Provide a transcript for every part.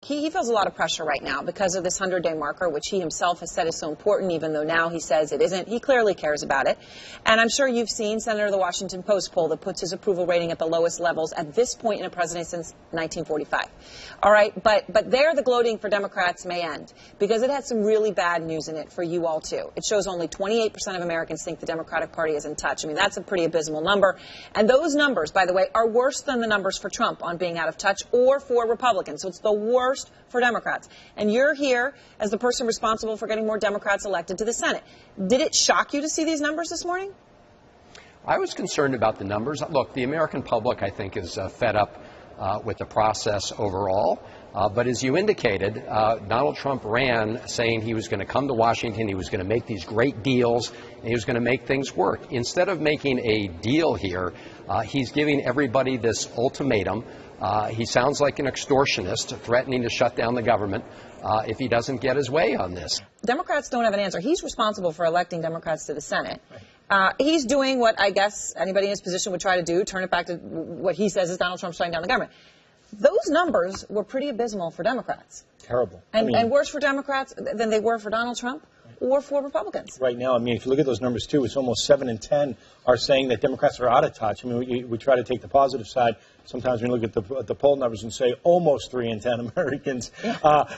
He feels a lot of pressure right now because of this 100-day marker, which he himself has said is so important, even though now he says it isn't. He clearly cares about it. And I'm sure you've seen Senator the Washington Post poll that puts his approval rating at the lowest levels at this point in a presidency since 1945. All right, but there the gloating for Democrats may end, because it had some really bad news in it for you all, too. It shows only 28% of Americans think the Democratic Party is in touch. I mean, that's a pretty abysmal number. And those numbers, by the way, are worse than the numbers for Trump on being out of touch or for Republicans. So it's the worst for Democrats. And you're here as the person responsible for getting more Democrats elected to the Senate. Did it shock you to see these numbers this morning? I was concerned about the numbers. Look, the American public, I think, is fed up with the process overall. But as you indicated, Donald Trump ran saying he was going to come to Washington, he was going to make these great deals, and he was going to make things work. Instead of making a deal here, he's giving everybody this ultimatum. He sounds like an extortionist threatening to shut down the government if he doesn't get his way on this. Democrats don't have an answer. He's responsible for electing Democrats to the Senate. He's doing what I guess anybody in his position would try to do, turn it back to what he says is Donald Trump shutting down the government. Those numbers were pretty abysmal for Democrats. Terrible. And worse for Democrats than they were for Donald Trump or for Republicans. Right now, I mean, if you look at those numbers, too, it's almost 7 in 10 are saying that Democrats are out of touch. I mean, we try to take the positive side. Sometimes we look at the poll numbers and say almost 3 in 10 Americans,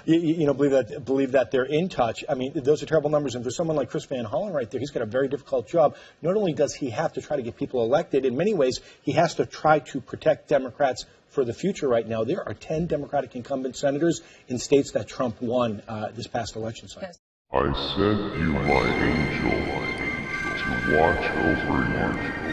believe that they're in touch. I mean, those are terrible numbers. And for someone like Chris Van Hollen right there, he's got a very difficult job. Not only does he have to try to get people elected, in many ways, he has to try to protect Democrats for the future right now. There are 10 Democratic incumbent senators in states that Trump won this past election cycle. I sent you my angel to watch over you.